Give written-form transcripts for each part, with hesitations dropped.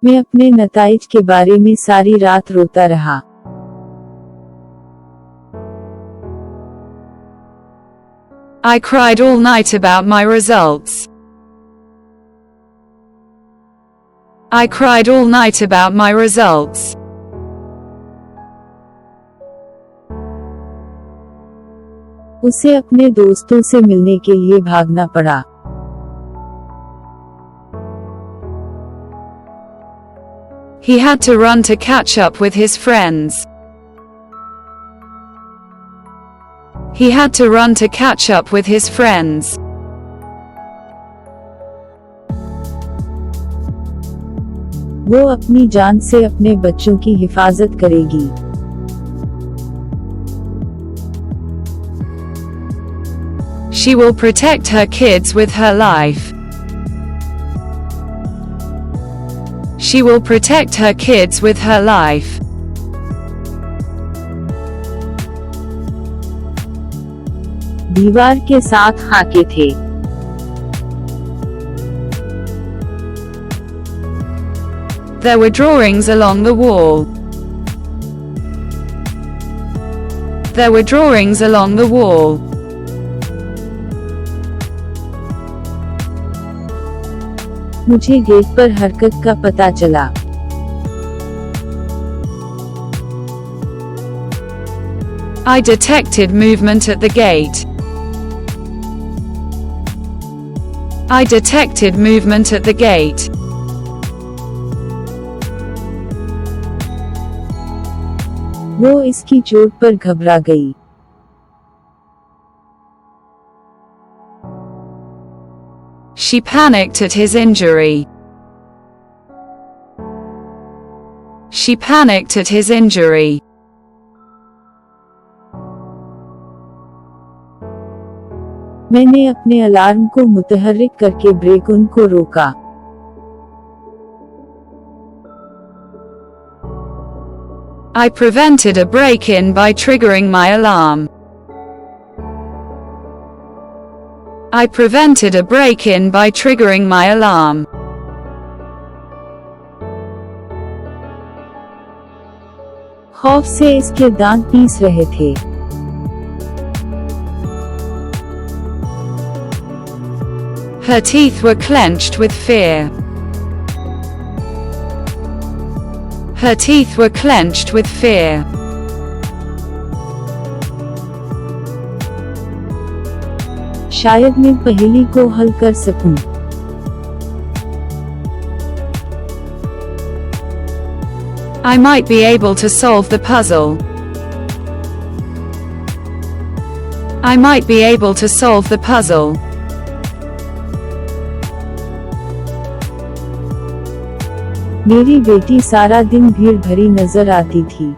मैं अपने नताइज के बारे में सारी रात रोता रहा। I cried all night about my results. I cried all night about my results. उसे अपने दोस्तों से मिलने के लिए भागना पड़ा। He had to run to catch up with his friends. He had to run to catch up with his friends. वो अपनी जान से अपने बच्चों की हिफाजत करेगी। She will protect her kids with her life. She will protect her kids with her life. दीवार के साथ खाके थे। There were drawings along the wall. There were drawings along the wall. मुझे गेट पर हरकत का पता चला। I detected movement at the gate. I detected movement at the gate. वो इसकी चोट पर घबरा गई। She panicked at his injury. She panicked at his injury. मैंने अपने अलार्म को मुतहर्रिक करके ब्रेक उनको रोका। I prevented a break-in by triggering my alarm. I prevented a break-in by triggering my alarm. खौफ से इसके दांत पीस रहे थे। Her teeth were clenched with fear. Her teeth were clenched with fear. शायद मैं पहेली को हल कर सकूं। I might be able to solve the puzzle. I might be able to solve the puzzle. मेरी बेटी सारा दिन भीड़ भरी नजर आती थी।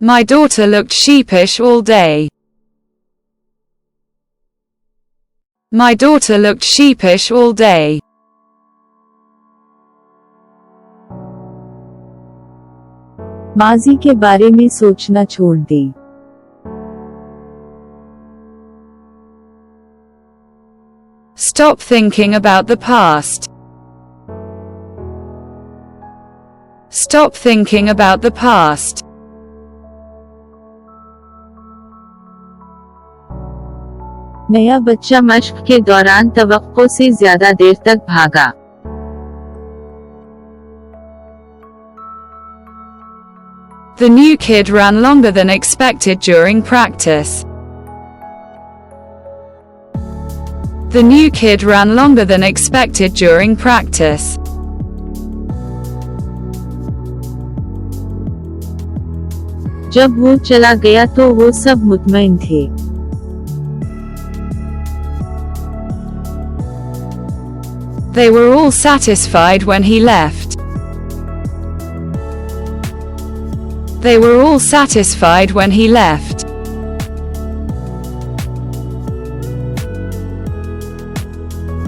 My daughter looked sheepish all day. My daughter looked sheepish all day. माजी के बारे में सोचना छोड़ दें। Stop thinking about the past. Stop thinking about the past. नया बच्चा मश्क के दौरान तवक्को से ज्यादा देर तक भागा। The new kid ran longer than expected during practice. The new kid ran longer than expected during practice. जब वो चला गया तो वो सब मुतमईन थे। They were all satisfied when he left. They were all satisfied when he left.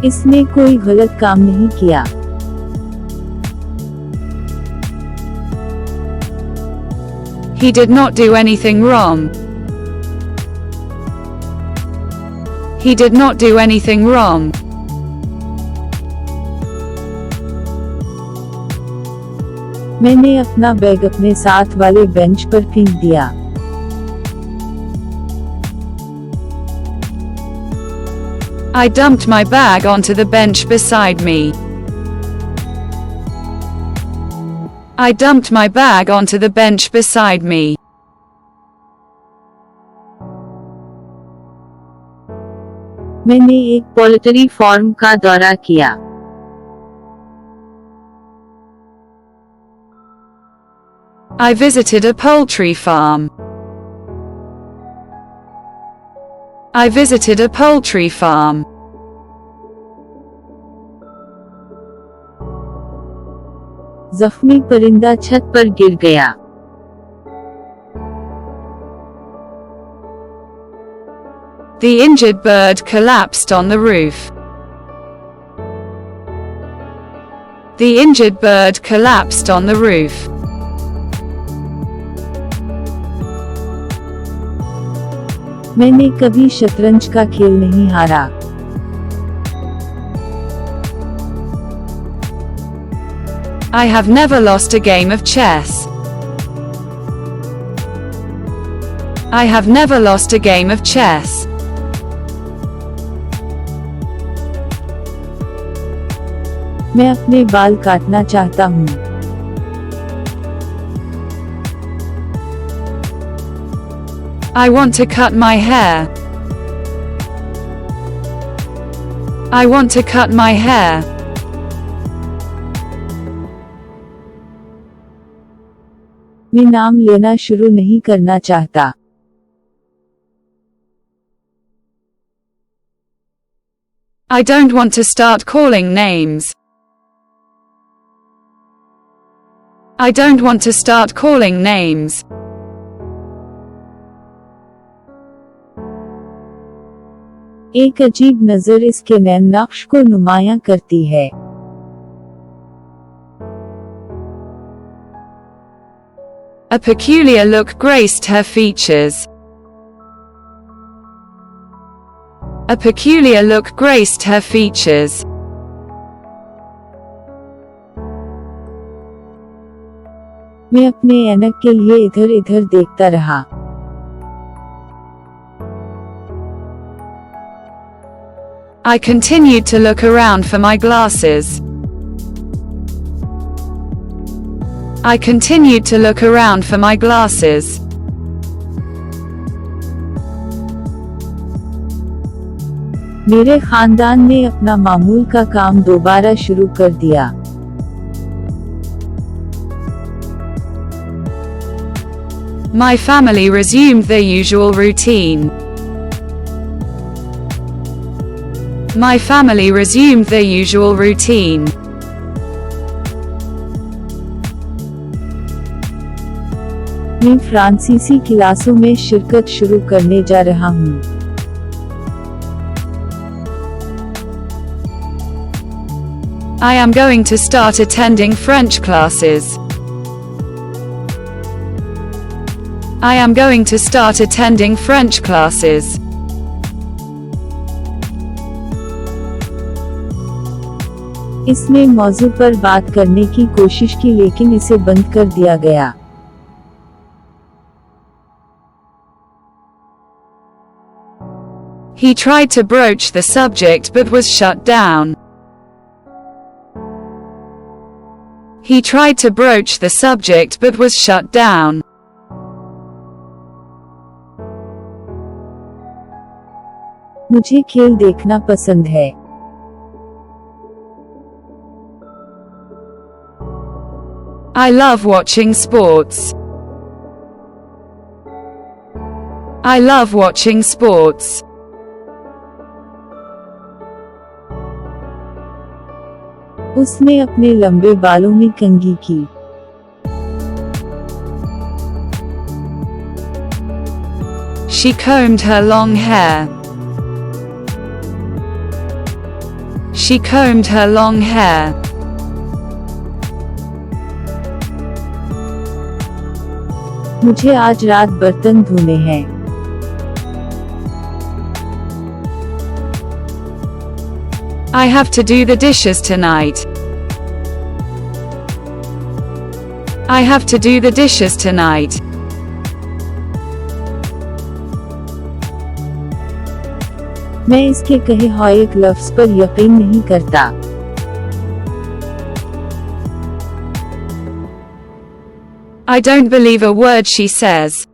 इसने कोई गलत काम नहीं किया। He did not do anything wrong. He did not do anything wrong. मैंने अपना बैग अपने साथ वाले बेंच पर फेंक दिया। I dumped my bag onto the bench beside me. I dumped my bag onto the bench beside me. मैंने एक पोल्ट्री फार्म का दौरा किया। I visited a poultry farm. I visited a poultry farm. जख्मी परिंदा छत पर गिर गया। The injured bird collapsed on the roof. The injured bird collapsed on the roof. मैंने कभी शतरंज का खेल नहीं हारा। I have never lost a game of chess. I have never lost a game of chess. मैं अपने बाल काटना चाहता हूँ। I want to cut my hair. I want to cut my hair. मैं नाम लेना शुरू नहीं करना चाहता। I don't want to start calling names. I don't want to start calling names. एक अजीब नजर इसके नैन नक्श को नुमायां करती है। A peculiar look graced her features. A peculiar look graced her features. मैं अपने ऐनक के लिए इधर-इधर देखता रहा। I continued to look around for my glasses. I continued to look around for my glasses. मेरे खानदान ने अपना मामूल का काम दोबारा शुरू कर दिया। My family resumed their usual routine. My family resumed their usual routine. मैं फ्रांसीसी क्लासों में शिरकत शुरू करने जा रहा हूँ। I am going to start attending French classes. I am going to start attending French classes. इसने मौजू पर बात करने की कोशिश की लेकिन इसे बंद कर दिया गया। He tried to broach the subject but was shut down. He tried to broach the subject but was shut down. मुझे खेल देखना पसंद है। I love watching sports. I love watching sports. उसने अपने लंबे बालों में कंघी की। She combed her long hair. She combed her long hair. मुझे आज रात बर्तन धोने हैं। I have to do the dishes tonight. I have to do the dishes tonight. मैं इसके कहे हुए एक लफ्ज पर यकीन नहीं करता। I don't believe a word she says.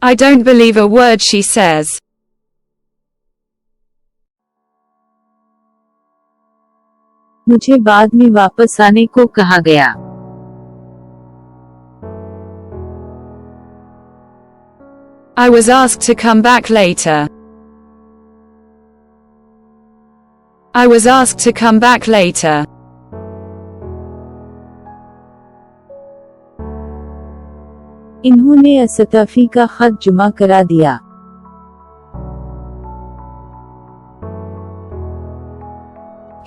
I don't believe a word she says. मुझे बाद में वापस आने को कहा गया। I was asked to come back later. I was asked to come back later. इन्होंने इस्तीफे का खत जमा करा दिया।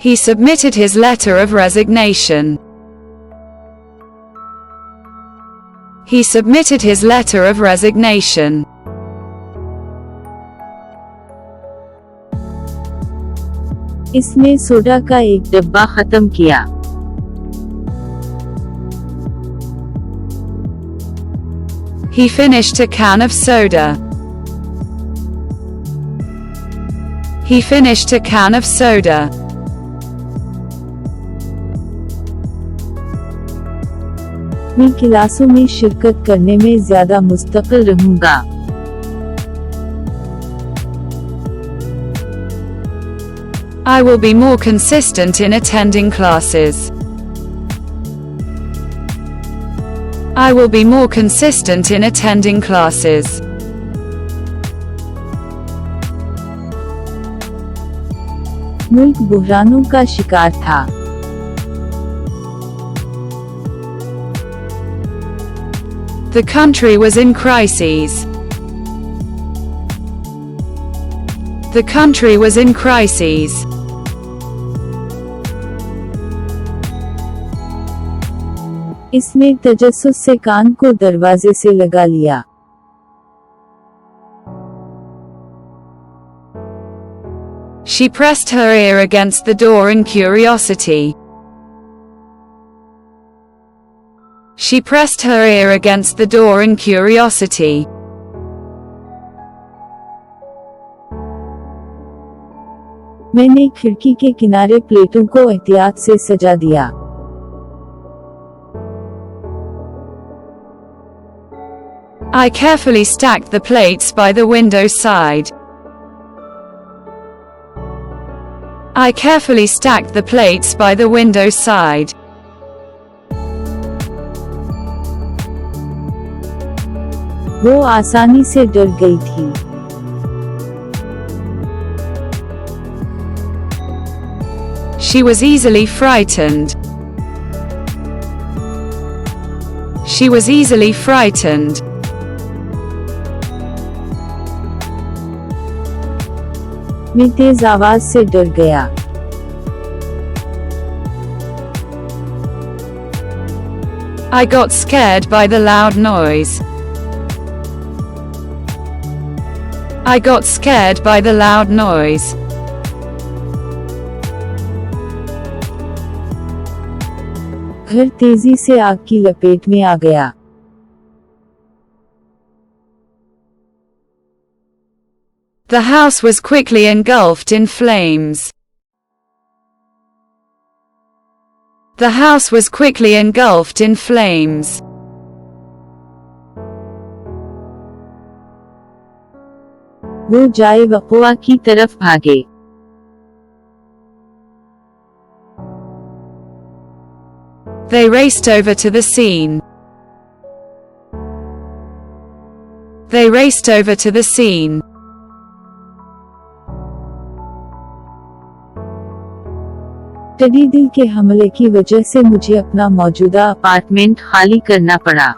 He submitted his letter of resignation. He submitted his letter of resignation. इसने सोडा का एक डब्बा खत्म किया। He finished a can of soda. He finished a can of soda. मैं क्लासों में शिरकत करने में ज्यादा मुस्तकिल रहूंगा। I will be more consistent in attending classes. I will be more consistent in attending classes. मुल्क बुहरानों का शिकार था। The country was in crises. The country was in crises. इसने तजस्सुस से कान को दरवाजे से लगा लिया। She pressed her ear against the door in curiosity. She pressed her ear against the door in curiosity. मैंने खिड़की के किनारे प्लेटों को एहतियात से सजा दिया। I carefully stacked the plates by the window side. I carefully stacked the plates by the window side. वो आसानी से डर गई थी। She was easily frightened. She was easily frightened. मैं तेज आवाज से डर गया। I got scared by the loud noise. I got scared by the loud noise. घर तेजी से आग की लपेट में आ गया। The house was quickly engulfed in flames. The house was quickly engulfed in flames. वो जाए वक़वा की तरफ भागे। They raced over to the scene. They raced over to the scene. Teddy दिल के हमले की वजह से मुझे अपना मौजूदा अपार्टमेंट खाली करना पड़ा।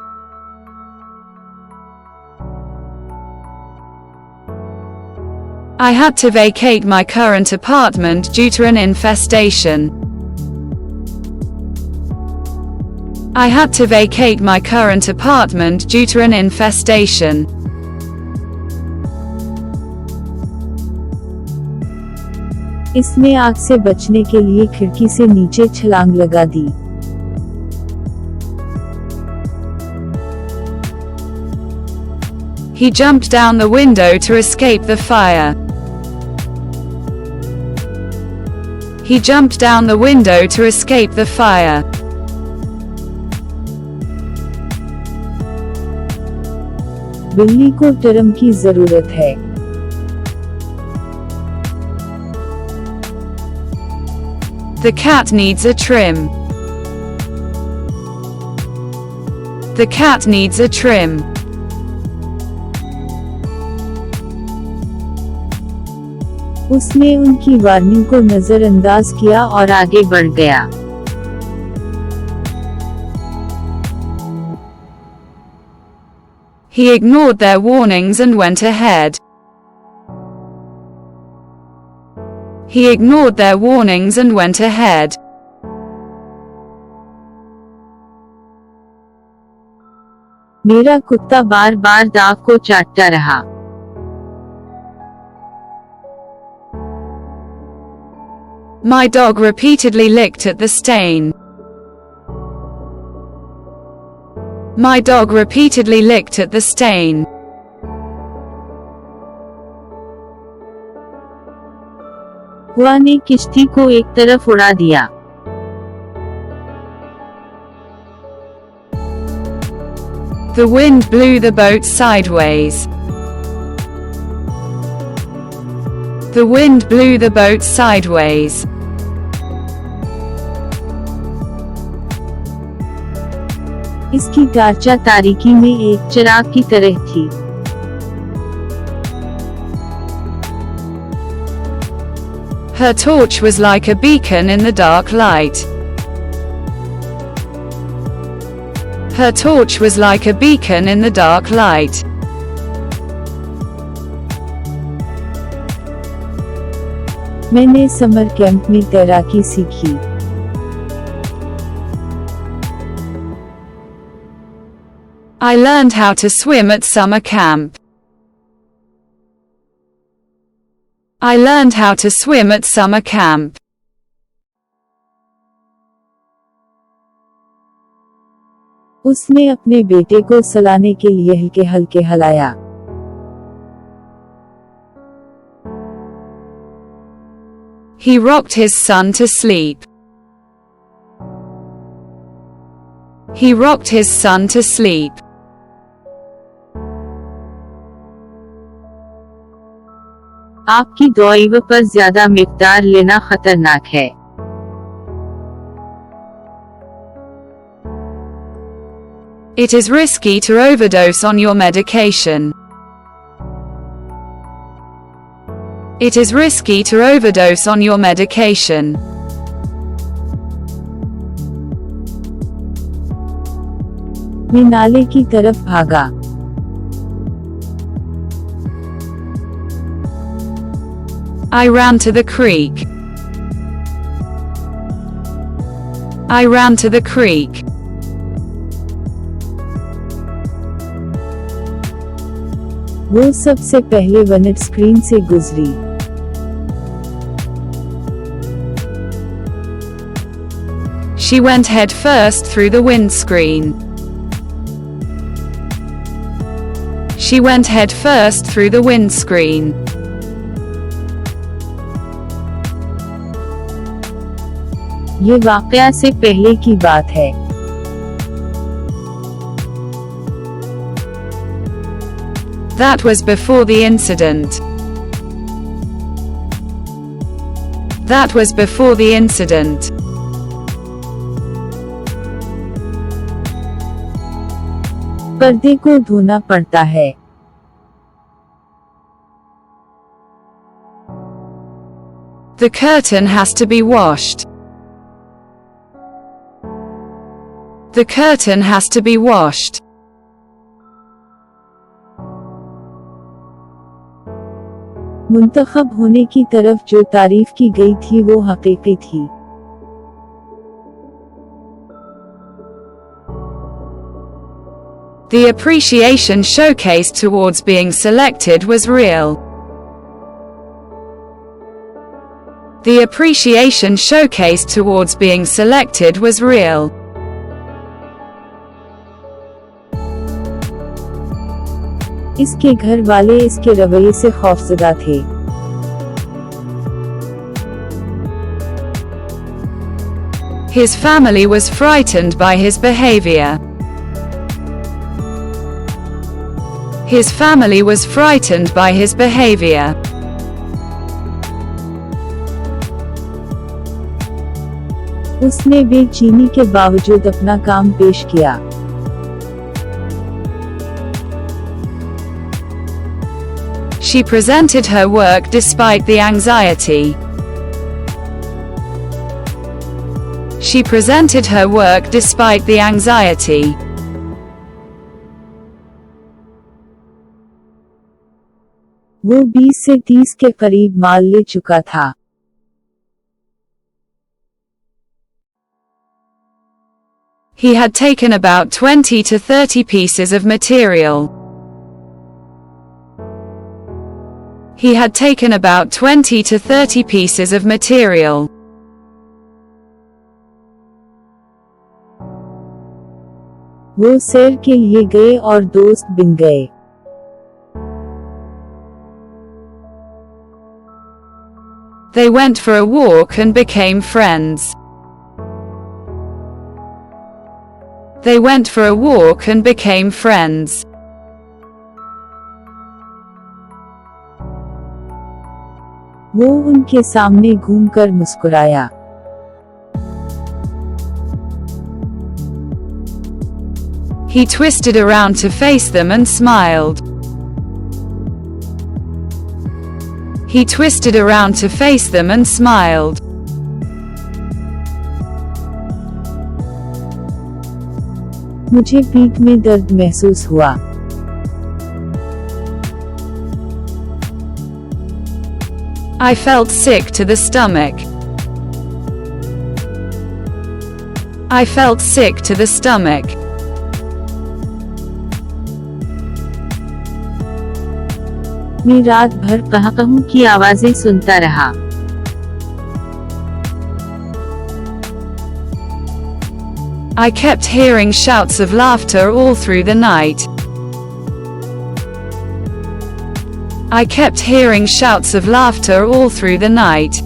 I had to vacate my current apartment due to an infestation. I had to vacate my current apartment due to an infestation. इसने आग से बचने के लिए खिड़की से नीचे छलांग लगा दी। He jumped down the window to escape the fire. He jumped down the window to escape the fire. बिल्ली को ट्रिम की जरूरत है। The cat needs a trim. The cat needs a trim. उसने उनकी वार्निंग को नजरअंदाज किया और आगे बढ़ गया। He ignored their warnings and went ahead. He ignored their warnings and went ahead. मेरा कुत्ता बार बार दाग को चाटता रहा। My dog repeatedly licked at the stain. My dog repeatedly licked at the stain. हुआ ने किश्ती को एक तरफ उड़ा दिया। The wind blew the boat sideways. The wind blew the boat sideways. इसकी टार्चा तारीकी में एक चिराग की तरह थी। Her torch was like a beacon in the dark light. Her torch was like a beacon in the dark light. मैंने summer camp में तैराकी सीखी। I learned how to swim at summer camp. I learned how to swim at summer camp. उसने अपने बेटे को सुलाने के लिए हल्के हल्के हिलाया। He rocked his son to sleep. He rocked his son to sleep. आपकी दवाई पर ज्यादा मिकदार लेना खतरनाक है। It is risky to overdose on your medication. It is risky to overdose on your medication. मैं नाले की तरफ भागा। I ran to the creek. I ran to the creek. वो सबसे पहले वनट स्क्रीन से गुजरी। She went head first through the windscreen. She went head first through the windscreen. ये वाकया से पहले की बात है। That was before the incident. That was before the incident. पर्दे को धोना पड़ता है। The curtain has to be washed. The curtain has to be washed. मुंतखब होने की तरफ जो तारीफ की गई थी वो हकीकी थी। The appreciation showcased towards being selected was real. The appreciation showcased towards being selected was real. इसके घर वाले इसके रवैये से खौफजदा थे। His family was frightened by his behavior. His family was frightened by his behavior. उसने बेचैनी के बावजूद अपना काम पेश किया। She presented her work despite the anxiety. She presented her work despite the anxiety. वो 20 से 30 के करीब माल ले चुका था। He had taken about 20 to 30 pieces of material. He had taken about 20 to 30 pieces of material. वो सैर के लिए गए और दोस्त बन गए। They went for a walk and became friends. They went for a walk and became friends. वो उनके सामने घूमकर मुस्कुराया। He twisted around to face them and smiled. He twisted around to face them and smiled. मुझे पीठ में दर्द महसूस हुआ। I felt sick to the stomach. I felt sick to the stomach. मैं रात भर कहकहू की आवाजें सुनता रहा। I kept hearing shouts of laughter all through the night. I kept hearing shouts of laughter all through the night.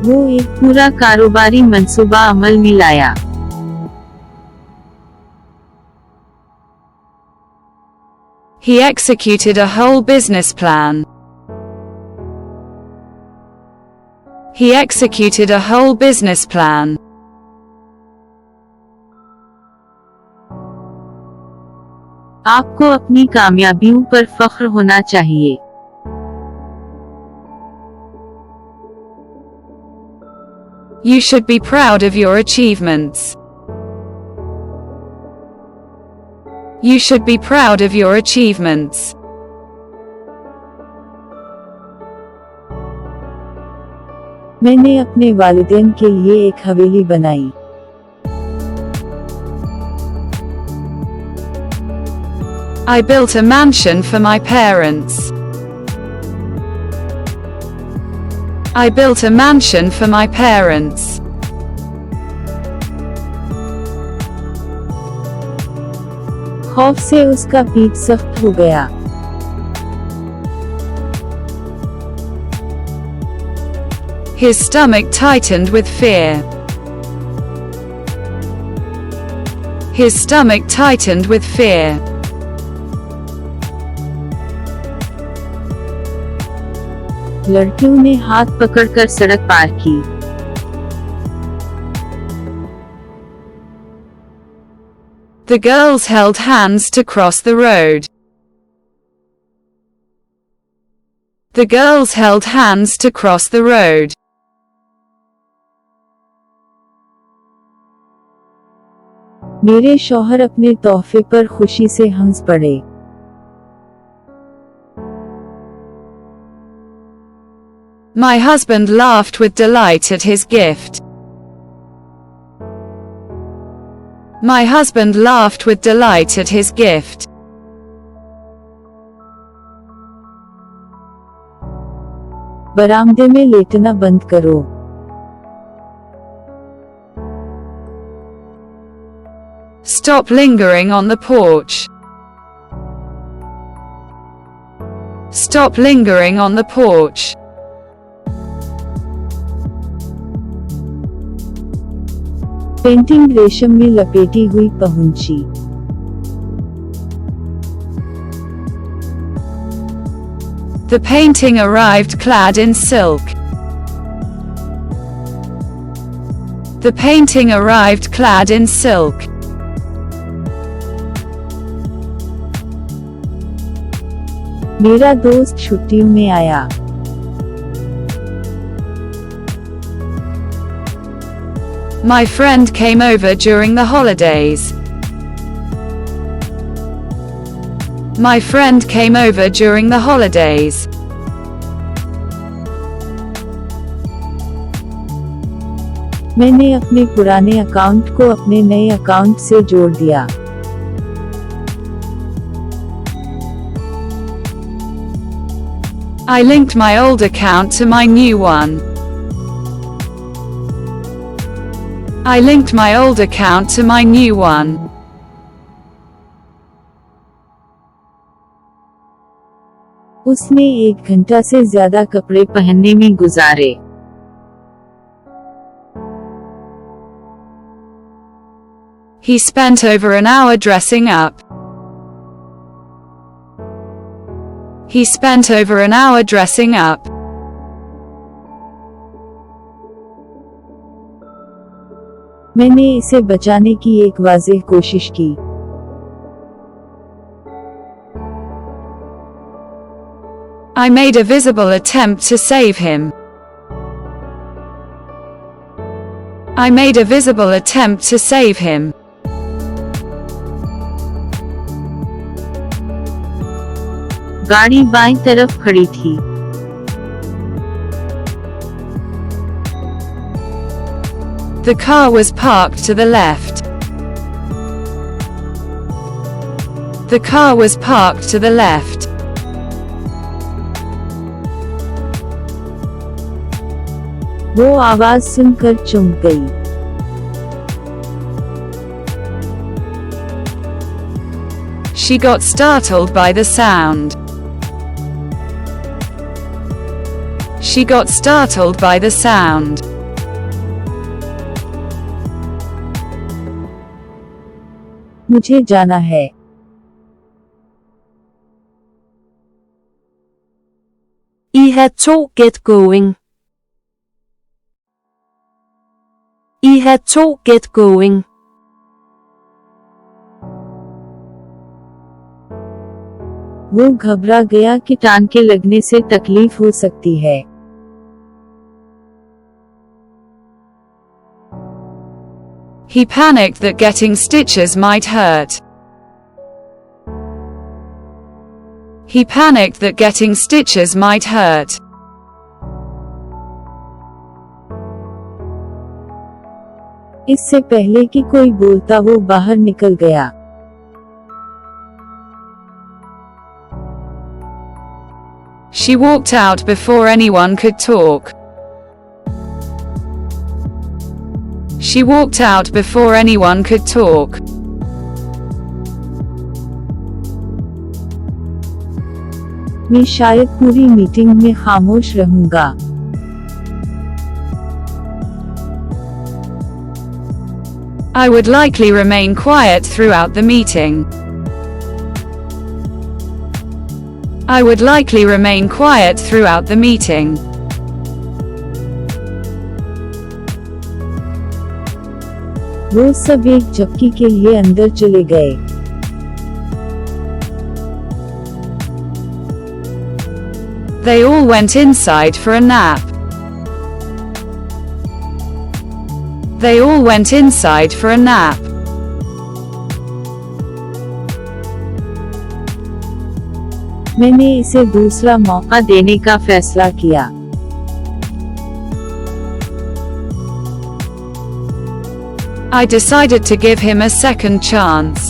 वो एक पूरा कारोबारी मंसूबा अमल में लाया। He executed a whole business plan. He executed a whole business plan. आपको अपनी कामयाबियों पर फख्र होना चाहिए। You should be proud of your achievements. You should be proud of your achievements. मैंने अपने वालिदैन के लिए एक हवेली बनाई। I built a mansion for my parents. I built a mansion for my parents. खौफ से उसका पीठ सख्त हो गया। His stomach tightened with fear. His stomach tightened with fear. लड़कियों ने हाथ पकड़कर सड़क पार की। The girls held hands to cross the road. The girls held hands to cross the road. मेरे शौहर अपने तोहफे पर खुशी से हंस पड़े। My husband laughed with delight at his gift. My husband laughed with delight at his gift. बरामदे में लेटना बंद करो। Stop lingering on the porch. Stop lingering on the porch. Painting रेशम में लपेटी हुई पहुंची। The painting arrived clad in silk. The painting arrived clad in silk. मेरा दोस्त छुट्टियों में आया। My friend came over during the holidays. My friend came over during the holidays. मैंने अपने पुराने अकाउंट को अपने नए अकाउंट से जोड़ दिया। I linked my old account to my new one. I linked my old account to my new one. उसने 1 घंटा से ज्यादा कपड़े पहनने में गुजारे। He spent over an hour dressing up. He spent over an hour dressing up. मैंने इसे बचाने की एक वाज़ेह कोशिश की। I made a visible attempt to save him. I made a visible attempt to save him. गाड़ी बाईं तरफ खड़ी थी। The car was parked to the left. The car was parked to the left. वो आवाज सुनकर चौंक गई। She got startled by the sound. She got startled by the sound. मुझे जाना है। I had to get going. I had to get going. वो घबरा गया कि टांके लगने से तकलीफ हो सकती है। He panicked that getting stitches might hurt. He panicked that getting stitches might hurt. इससे पहले कि कोई बोलता वो बाहर निकल गया। She walked out before anyone could talk. She walked out before anyone could talk. मैं शायद पूरी मीटिंग में खामोश रहूंगा। I would likely remain quiet throughout the meeting. I would likely remain quiet throughout the meeting. वो सब एक झपकी के लिए अंदर चले गए। They all went inside for a nap. They all went inside for a nap. मैंने इसे दूसरा मौका देने का फैसला किया। I decided to give him a second chance.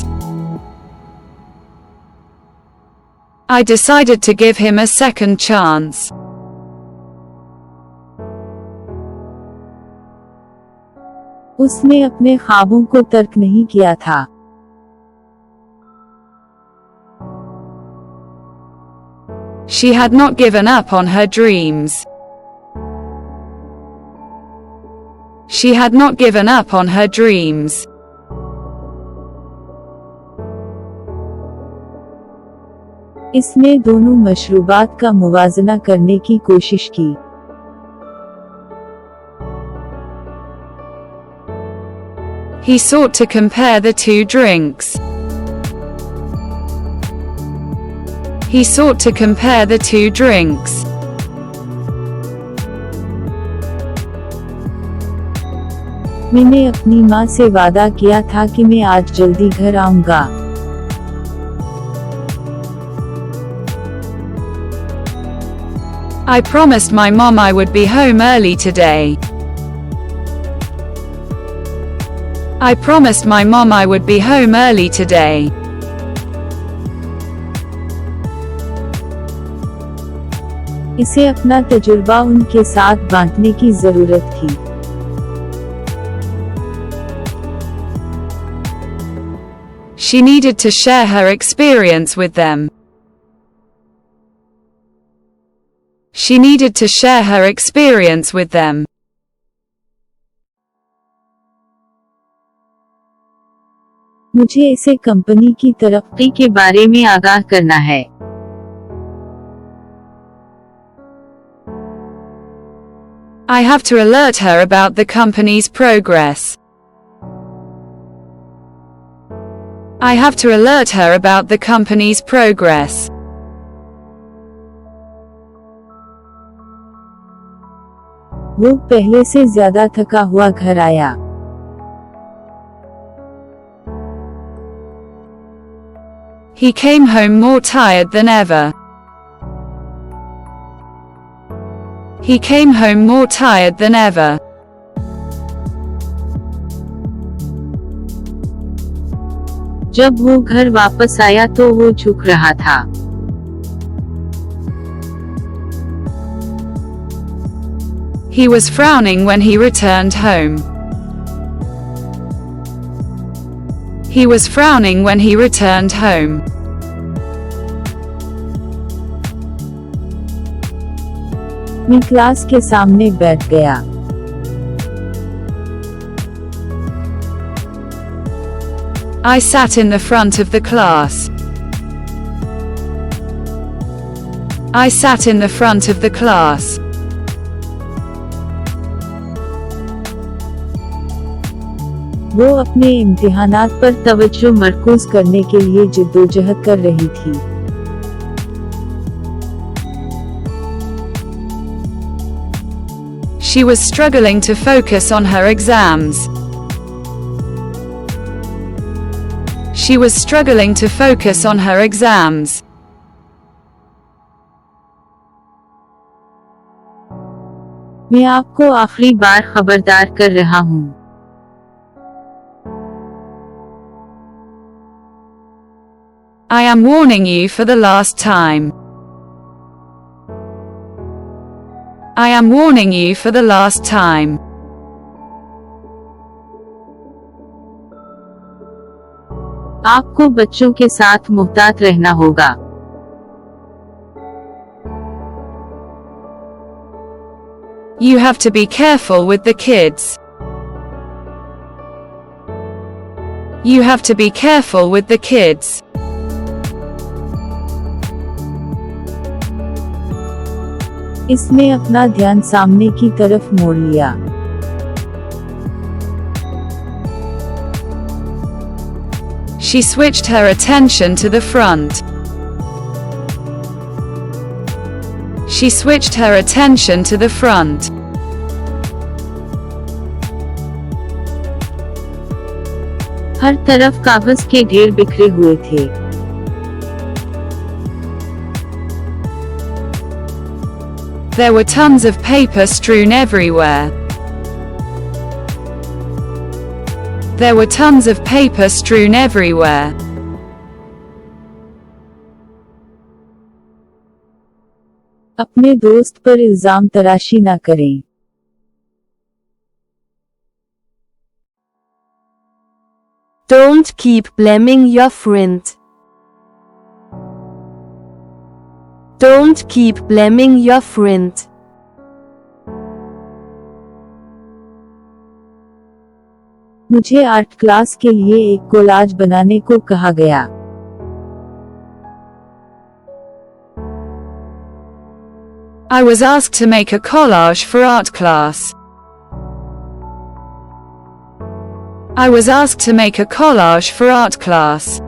I decided to give him a second chance. उसने अपने ख्वाबों को तर्क नहीं किया था। She had not given up on her dreams. She had not given up on her dreams. इसने दोनों मशरूबात का मुवाजना करने की कोशिश की। He sought to compare the two drinks. He sought to compare the two drinks. मैंने अपनी माँ से वादा किया था कि मैं आज जल्दी घर आऊंगा। I promised my mom I would be home early today. I promised my mom I would be home early today. इसे अपना तजुर्बा उनके साथ बांटने की जरूरत थी। She needed to share her experience with them. She needed to share her experience with them. मुझे इसे कंपनी की तरक्की के बारे में आगाह करना है। I have to alert her about the company's progress. I have to alert her about the company's progress. वो पहले से ज्यादा थका हुआ घर आया। He came home more tired than ever. He came home more tired than ever. जब वो घर वापस आया तो वो झुक रहा था। He was frowning when he returned home. He was frowning when he returned home. मैं क्लास के सामने बैठ गया। I sat in the front of the class. I sat in the front of the class. वो अपने इम्तिहानात पर तवज्जो मरकूज करने के लिए जिद्दोजहद कर रही थी। She was struggling to focus on her exams. She was struggling to focus on her exams. मैं आपको आखिरी बार खबरदार कर रहा हूँ। I am warning you for the last time. I am warning you for the last time. आपको बच्चों के साथ मुहतात रहना होगा। You have to be careful with the kids. You have to be careful with the kids. इसने अपना ध्यान सामने की तरफ मोड़ लिया। She switched her attention to the front. She switched her attention to the front. हर तरफ कागज के ढेर बिखरे हुए थे। There were tons of paper strewn everywhere. There were tons of paper strewn everywhere. अपने दोस्त पर इल्जाम तराशी ना करें। Don't keep blaming your friend. Don't keep blaming your friend. मुझे आर्ट क्लास के लिए एक कोलाज बनाने को कहा गया। I was asked to make a collage for art class. I was asked to make a collage for art class.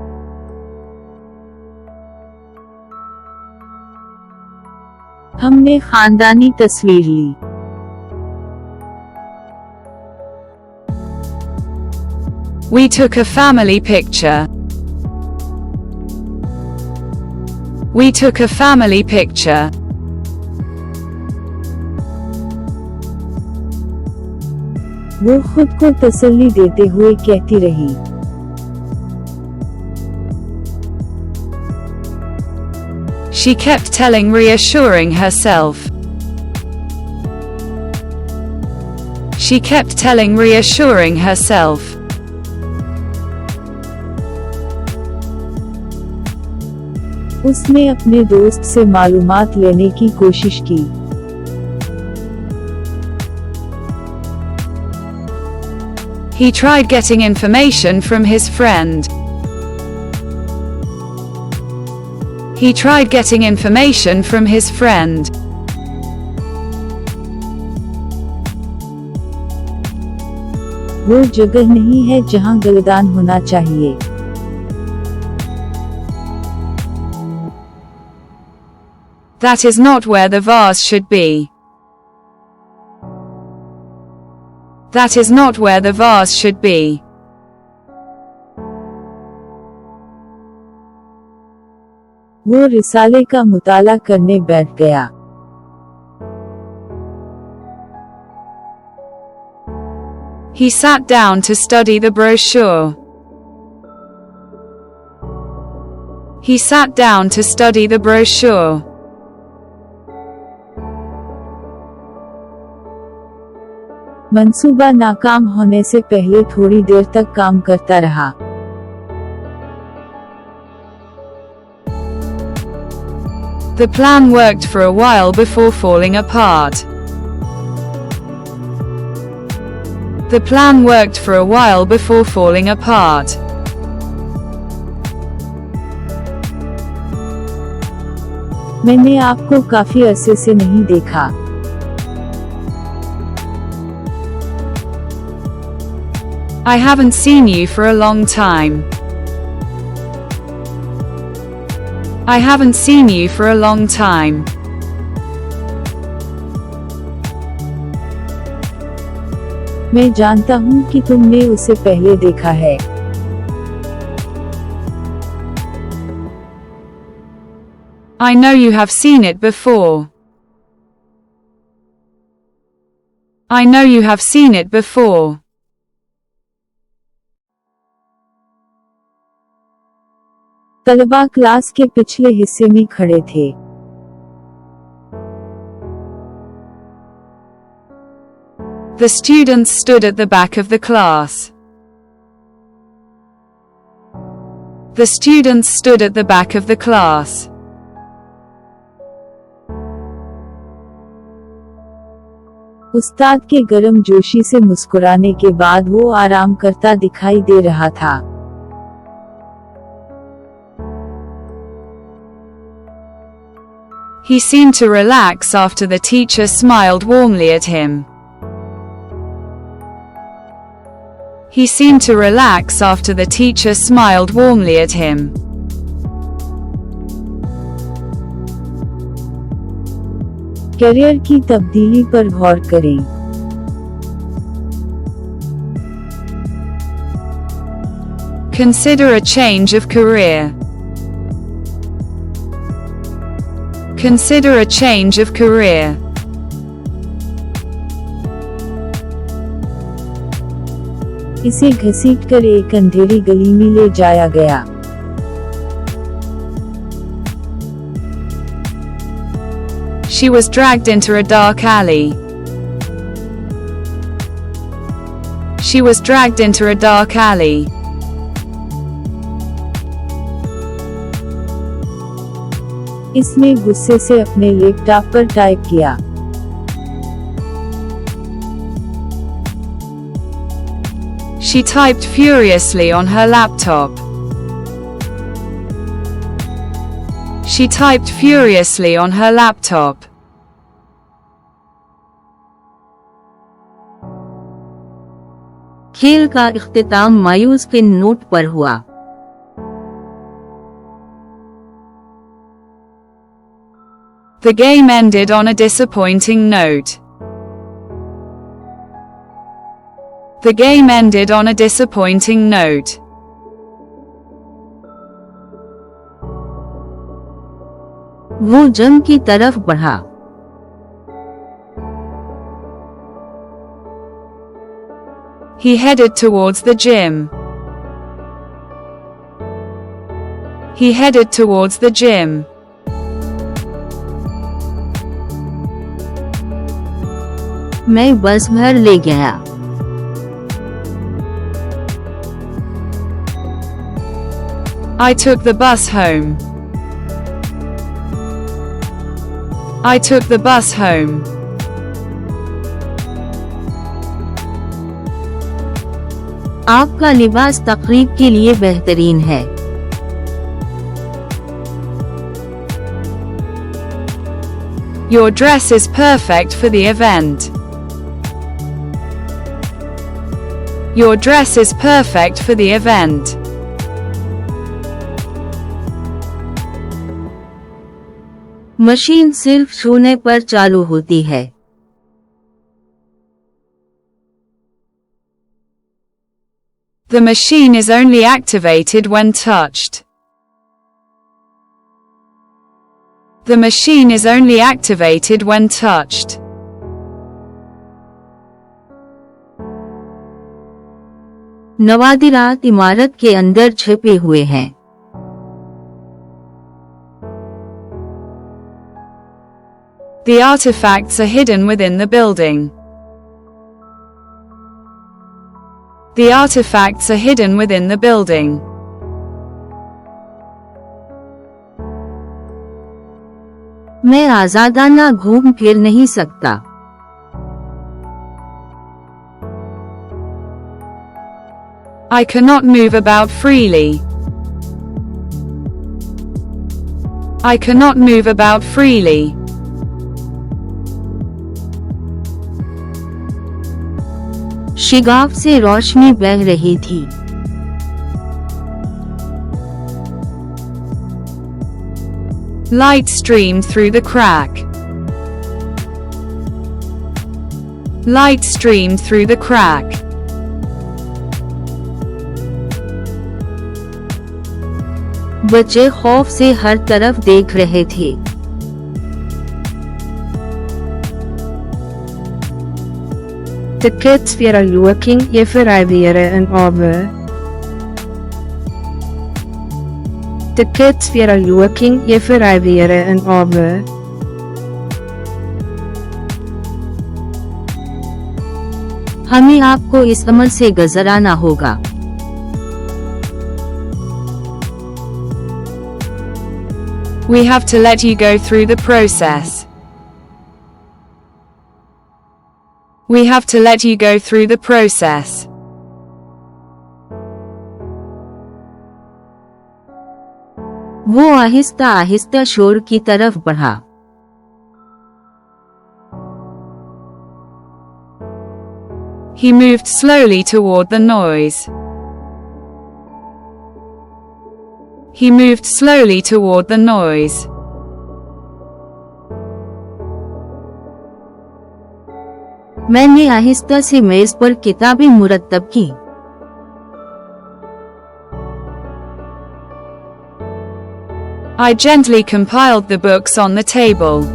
हमने खानदानी तस्वीर ली। We took a family picture. We took a family picture. वो खुद को तसल्ली देते हुए कहती रही। She kept telling reassuring herself. She kept telling reassuring herself. उसने अपने दोस्त से मालूमात लेने की कोशिश की। He tried getting information from his friend. He tried getting information from his friend. वो जगह नहीं है जहां गलदान होना चाहिए। That is not where the vase should be. That is not where the vase should be. वो रिसाले का मुताला करने बैठ गया। He sat down to study the brochure. He sat down to study the brochure. मंसूबा नाकाम होने से पहले थोड़ी देर तक काम करता रहा। The plan worked for a while before falling apart. The plan worked for a while before falling apart. मैंने आपको काफी अरसे से नहीं देखा। I haven't seen you for a long time. I haven't seen you for a long time. मैं जानता हूँ कि तुमने उसे पहले देखा है। I know you have seen it before. I know you have seen it before. तलबा क्लास के पिछले हिस्से में खड़े थे। The students stood at the back of the class. The students stood at the back of the class. उस्ताद के गर्म जोशी से मुस्कुराने के बाद वो आराम करता दिखाई दे रहा था। He seemed to relax after the teacher smiled warmly at him. He seemed to relax after the teacher smiled warmly at him. Career की तब्दीली पर गौर करें। Consider a change of career. Consider a change of career. इसे घसीटकर एक अंधेरी गली में ले जाया गया। She was dragged into a dark alley. She was dragged into a dark alley. इसने गुस्से से अपने लैपटॉप पर टाइप किया। She typed furiously on her laptop. She typed furiously on her laptop. खेल का इख्तिताम मायूस किन नोट पर हुआ। The game ended on a disappointing note. The game ended on a disappointing note. वो जंग की तरफ बढ़ा। He headed towards the gym. He headed towards the gym. मैं बस भर ले गया। I took the bus home. I took the bus home. आपका लिबास तकरीब के लिए बेहतरीन है। Your dress is perfect for the event. Your dress is perfect for the event. Machine सिर्फ छूने पर चालू होती है। The machine is only activated when touched. The machine is only activated when touched. नवादिरात इमारत के अंदर छिपे हुए हैं। The artifacts are hidden within the building. The artifacts are hidden within the building. मैं आजादाना घूम फिर नहीं सकता। I cannot move about freely. I cannot move about freely. शिगाफ से रोशनी बह रही थी। Light streamed through the crack. Light streamed through the crack. बच्चे खौफ से हर तरफ देख रहे थे। De kidsverloking eventuele in Awe. De kidsverloking eventuele in Awe. हमें आपको इस अमल से गुजराना होगा। We have to let you go through the process. We have to let you go through the process. वो आहिस्ता आहिस्ता शोर की तरफ बढ़ा। He moved slowly toward the noise. He moved slowly toward the noise. मैंने आहिस्ता से मेज पर किताबें मुरत्तब की। I gently compiled the books on the table.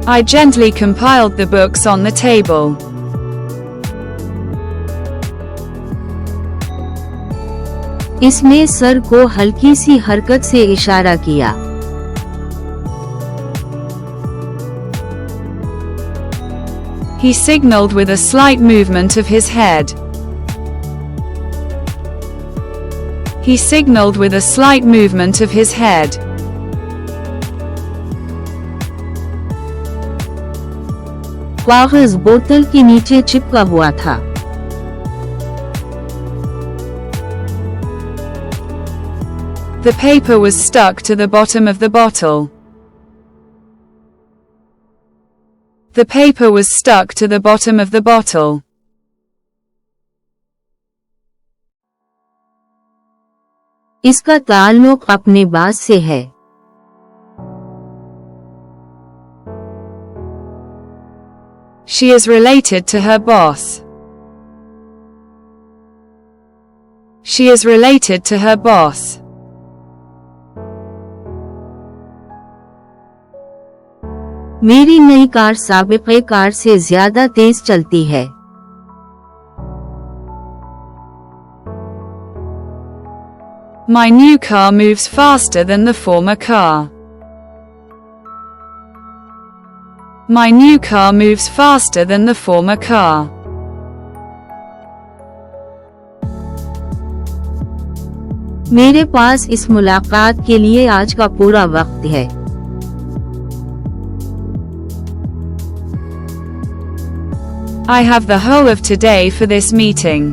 I gently compiled the books on the table. इसने सर को हल्की सी हरकत से इशारा किया। He signaled with a slight movement of his head. He signaled with a slight movement of his head. कागज बोतल के नीचे चिपका हुआ था। The paper was stuck to the bottom of the bottle. The paper was stuck to the bottom of the bottle. इसका ताल्लुक अपने बास से है। She is related to her boss. She is related to her boss. मेरी नई car साबिक़े car से ज्यादा तेज चलती है। My new car moves faster than the former car. My new car moves faster than the former car. मेरे पास इस मुलाकात के लिए आज का पूरा वक्त है। I have the whole of today for this meeting.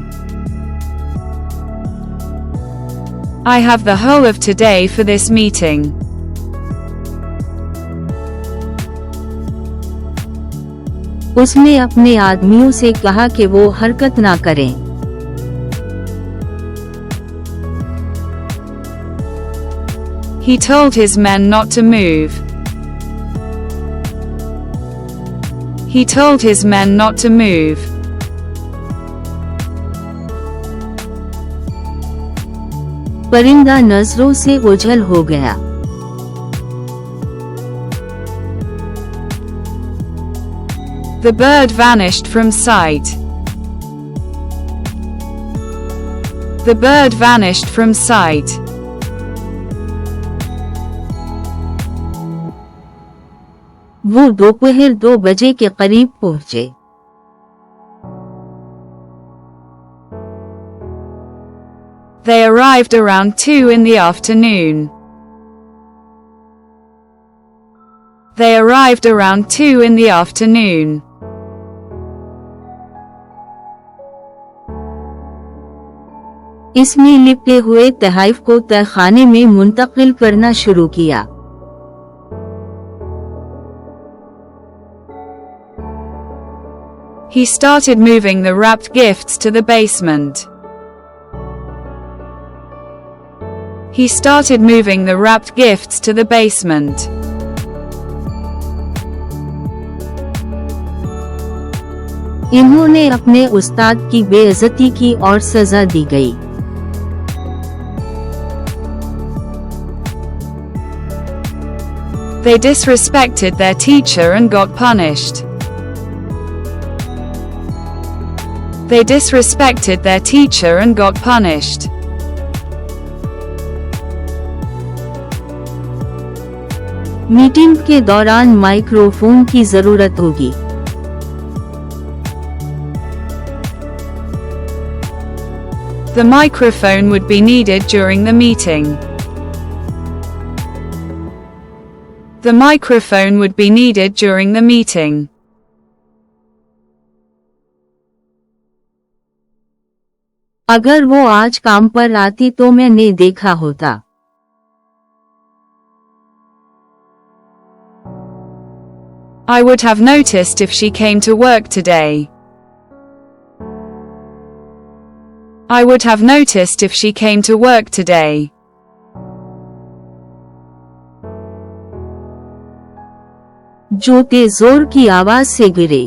I have the whole of today for this meeting. उसने अपने आदमियों से कहा कि वो हरकत ना करें। He told his men not to move. He told his men not to move. परिंदा नजरों से ओझल हो गया। The bird vanished from sight. The bird vanished from sight. वो दोपहर 2 बजे के करीब पहुंचे। They arrived around 2 in the afternoon. They arrived around 2 in the afternoon. इसमें लिपटे हुए तहफ़ को तहखाने में मुंतकिल करना शुरू किया। He started moving the wrapped gifts to the basement. He started moving the wrapped gifts to the basement. इन्होंने अपने उस्ताद की बेइज्जती की और सजा दी गई। They disrespected their teacher and got punished. They disrespected their teacher and got punished. Meeting के दौरान माइक्रोफोन की जरूरत होगी। The microphone would be needed during the meeting. The microphone would be needed during the meeting. अगर वो आज काम पर आती तो मैंने देखा होता। I would have noticed if she came to work today. I would have noticed if she came to work today. जूते जोर की आवाज से गिरे।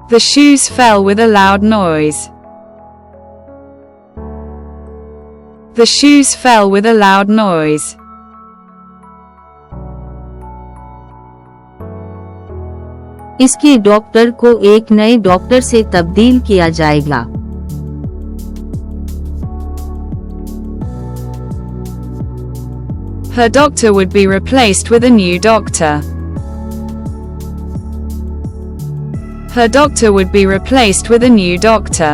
The shoes fell with a loud noise. The shoes fell with a loud noise. इसके doctor को एक नए डॉक्टर से तब्दील किया जाएगा। Her doctor would be replaced with a new doctor. Her doctor would be replaced with a new doctor.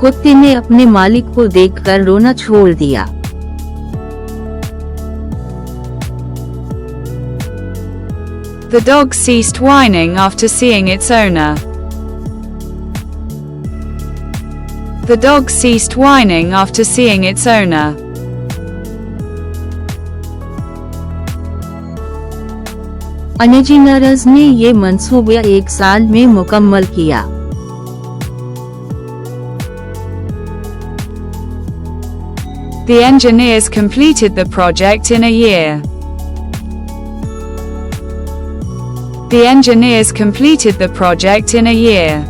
कुत्ते ने अपने मालिक को देखकर रोना छोड़ दिया। The dog ceased whining after seeing its owner. The dog ceased whining after seeing its owner. Engineers ने ये मंसूबा 1 साल में मुकम्मल किया। The engineers completed the project in a year. The engineers completed the project in a year.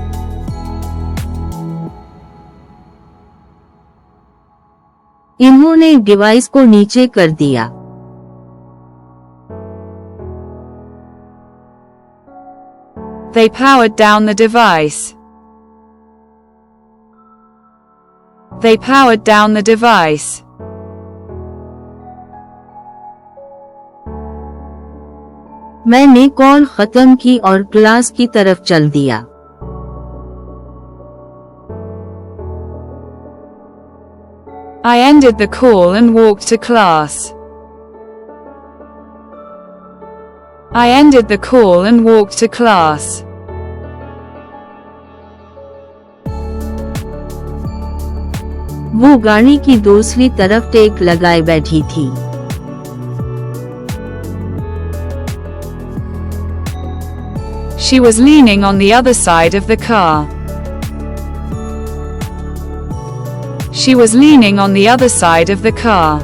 इन्होंने device को नीचे कर दिया। They powered down the device. They powered down the device. मैंने कॉल खत्म की और क्लास की तरफ चल दिया। I ended the call and walked to class. I ended the call and walked to class. वो गाड़ी की दूसरी तरफ टेक लगाए बैठी थी। She was leaning on the other side of the car. She was leaning on the other side of the car.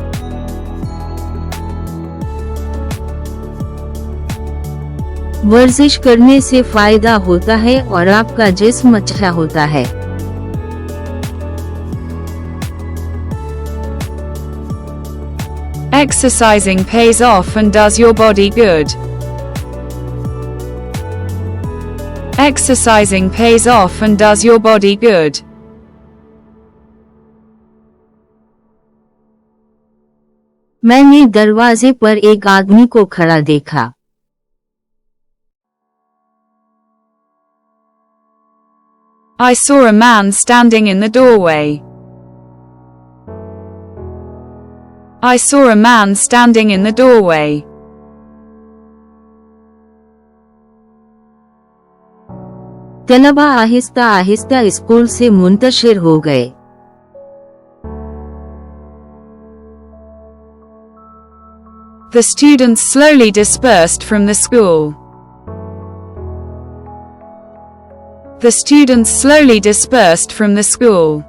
वर्जिश करने से फायदा होता है और आपका जिस्म अच्छा होता है। Exercising pays off and does your body good. Exercising pays off and does your body good. मैंने दरवाजे पर एक आदमी को खड़ा देखा। I saw a man standing in the doorway. I saw a man standing in the doorway. तलबा Aahista Aahista school से मुंतशिर हो गए। The students slowly dispersed from the school. The students slowly dispersed from the school.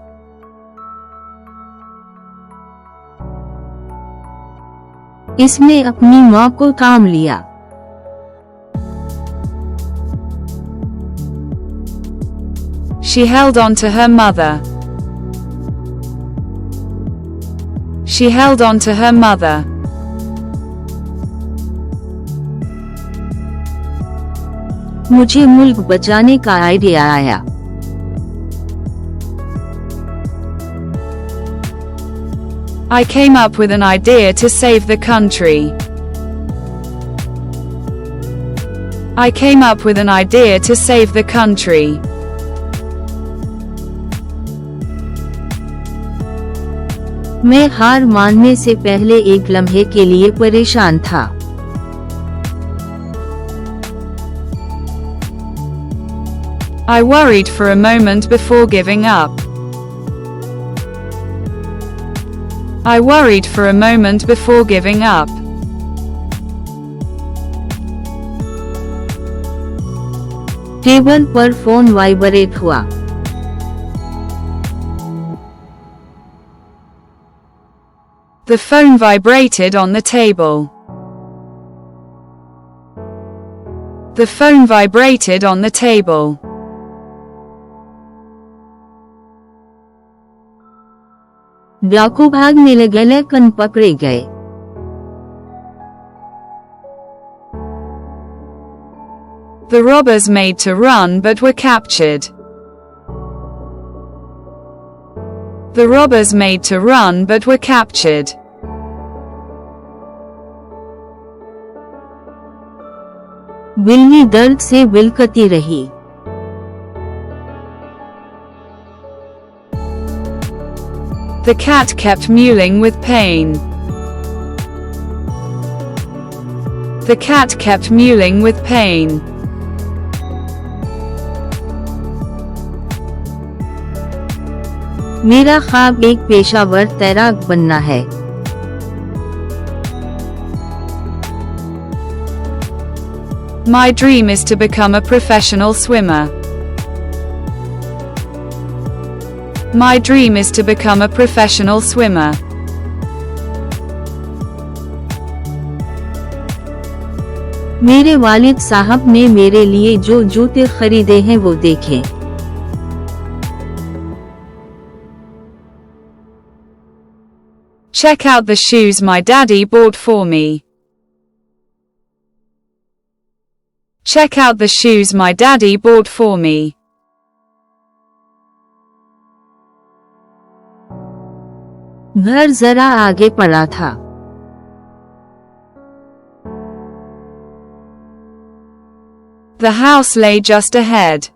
इसने अपनी माँ को थाम लिया। She held on to her mother. She held on to her mother. मुझे मुल्क बचाने का आइडिया आया। I came up with an idea to save the country. I came up with an idea to save the country. मैं हार मानने से पहले एक लम्हे के लिए परेशान था। I worried for a moment before giving up. I worried for a moment before giving up. Table पर फोन वाइब्रेट हुआ। The phone vibrated on the table. The phone vibrated on the table. डाकू भागने लगे लेकिन पकड़े गए। The robbers made to run but were captured. The robbers made to run but were captured. बिल्ली दर्द से बिलकती रही। The cat kept mewling with pain. The cat kept mewling with pain. मेरा ख्वाब एक पेशावर तैराक बनना है। My dream is to become a professional swimmer. My dream is to become a professional swimmer. मेरे वालिद साहब ने मेरे लिए जो जूते खरीदे हैं वो देखें। Check out the shoes my daddy bought for me. Check out the shoes my daddy bought for me. घर जरा आगे पड़ा था। The house lay just ahead.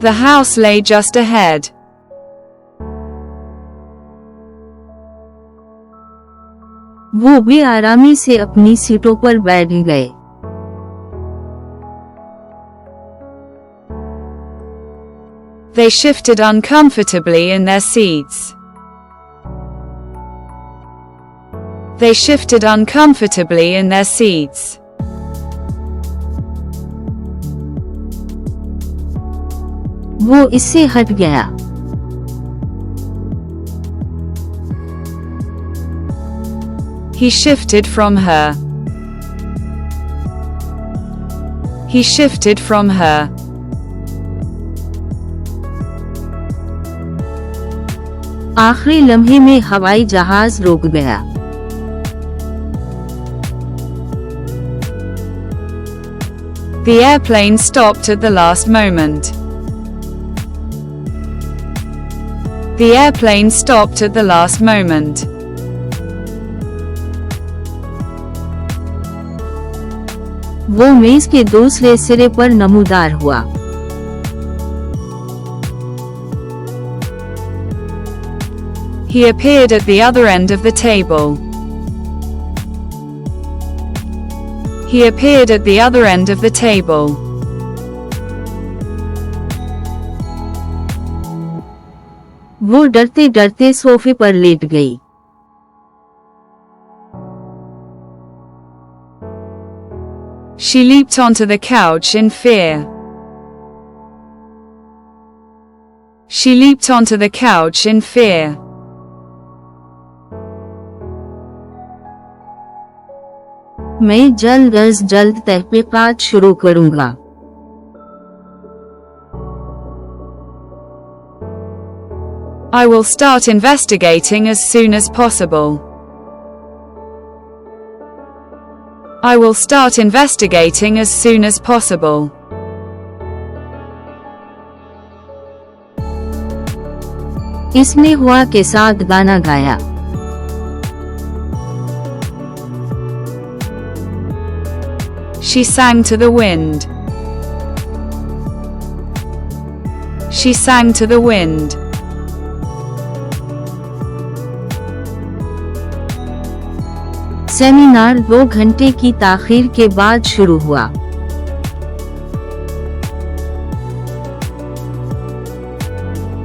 The house lay just ahead. वो भी आरामी से अपनी सीटों पर बैठ गए। They shifted uncomfortably in their seats. They shifted uncomfortably in their seats. वो इससे हट गया। He shifted from her. He shifted from her. आखिरी लम्हे में हवाई जहाज रुक गया। The airplane stopped at the last moment. The airplane stopped at the last moment. वो मेज के दूसरे सिरे पर नमूदार हुआ। He appeared at the other end of the table. He appeared at the other end of the table. वो डरते डरते सोफे पर लेट गई। She leaped onto the couch in fear. She leaped onto the couch in fear. मैं जल्द अज जल्द तहकीकात शुरू करूंगा। I will start investigating as soon as possible. I will start investigating as soon as possible. इसने हुआ के साथ गाना गाया। She sang to the wind. She sang to the wind. Seminar 2 घंटे की ताखीर के बाद शुरू हुआ।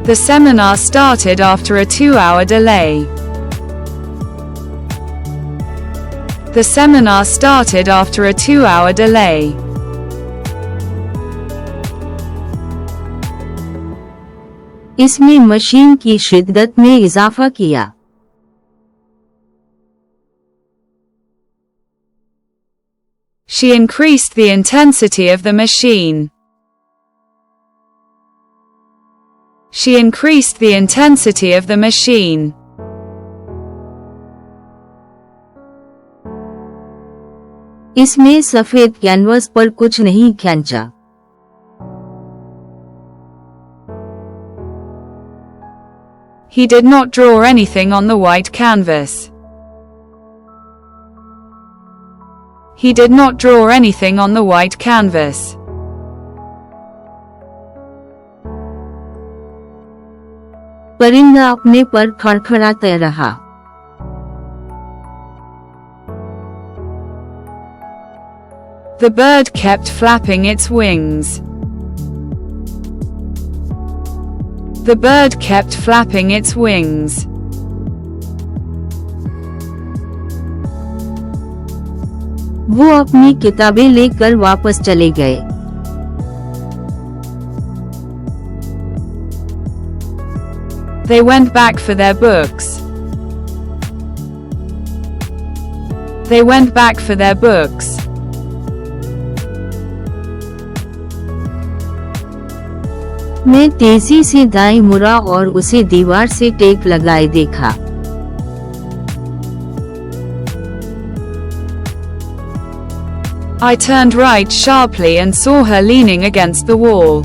The seminar started after a 2-hour delay. The seminar started after a 2-hour delay. इसमें मशीन की शिद्दत में इजाफा किया। She increased the intensity of the machine. She increased the intensity of the machine. इसमें सफेद कैनवस पर कुछ नहीं खींचा। He did not draw anything on the white canvas. He did not draw anything on the white canvas. परिंदा अपने पर खड़खड़ाता रहा। The bird kept flapping its wings. The bird kept flapping its wings. वो अपनी किताबें लेकर वापस चले गए। They went back for their books. They went back for their books. मैं तेजी से दाएं मुड़ा और उसे दीवार से टेप लगाए देखा। I turned right sharply and saw her leaning against the wall.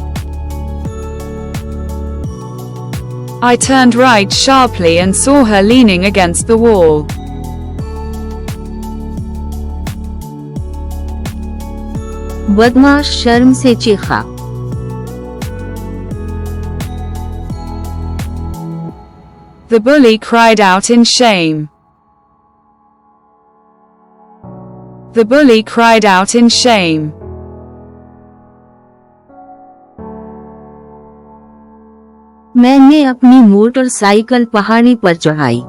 I turned right sharply and saw her leaning against the wall. बदमाश शर्म से चीखा। The bully cried out in shame. The bully cried out in shame. मैंने अपनी motorcycle पहाड़ी पर चढ़ाई।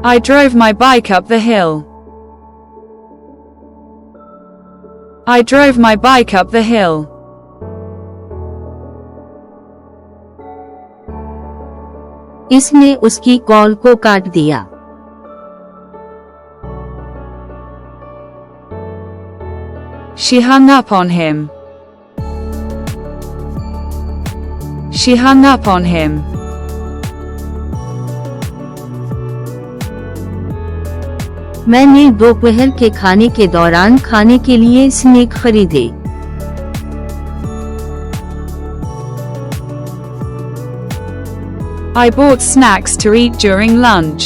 I drove my bike up the hill. I drove my bike up the hill. इसने उसकी कॉल को काट दिया। She hung up on him. She hung up on him. मैंने दोपहर के खाने के दौरान खाने के लिए स्नैक खरीदे। I bought snacks to eat during lunch.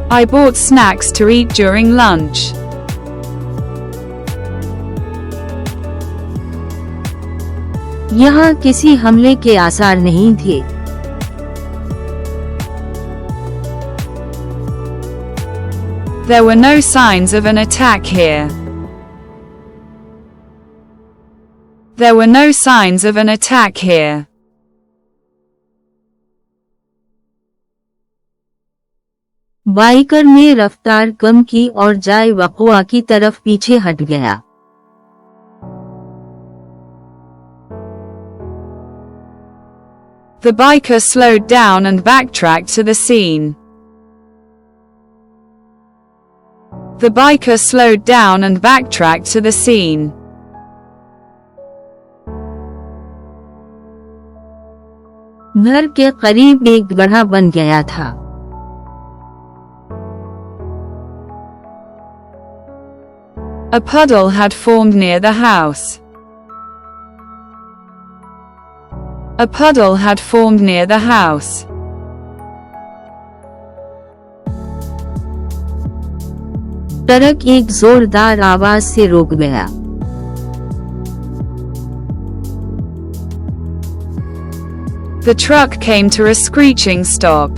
I bought snacks to eat during lunch. यहाँ किसी हमले के आसार नहीं थे। There were no signs of an attack here. There were no signs of an attack here. Biker ने रफ्तार कम की और जाए वक़वा की तरफ पीछे हट गया। The biker slowed down and backtracked to the scene. The biker slowed down and backtracked to the scene. घर के करीब एक गड्ढा बन गया था। A puddle had formed near the house. A puddle had formed near the house. Truck एक जोरदार आवाज से रुक गया। The truck came to a screeching stop.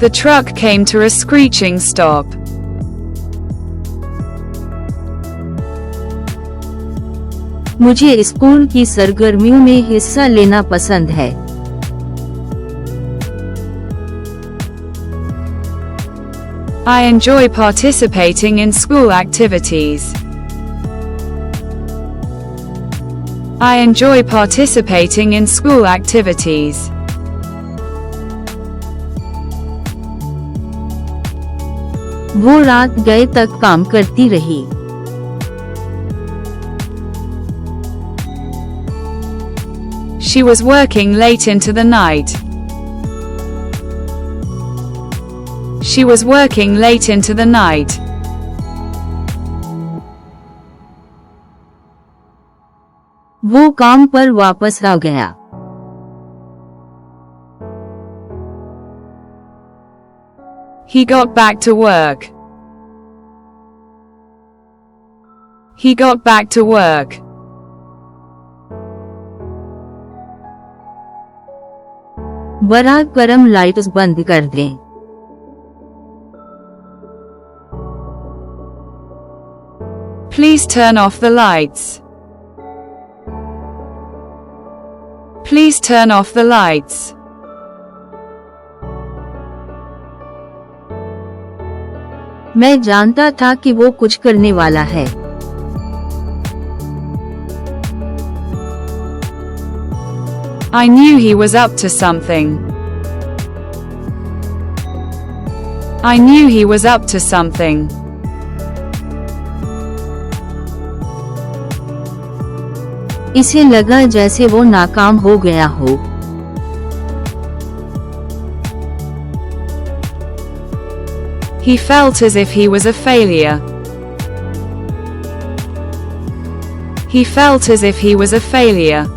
The truck came to a screeching stop. मुझे स्कूल की सरगर्मियों में हिस्सा लेना पसंद है। I enjoy participating in school activities. I enjoy participating in school activities. वो रात गए तक काम करती रही। She was working late into the night. She was working late into the night. वो काम पर वापस आ गया। He got back to work. He got back to work. बराह करम लाइट्स बंद कर दें। Please turn off the lights. Please turn off the lights. मैं जानता था कि वो कुछ करने वाला है। I knew he was up to something. I knew he was up to something. इसे लगा जैसे वो नाकाम हो गया हो। He felt as if he was a failure. He felt as if he was a failure.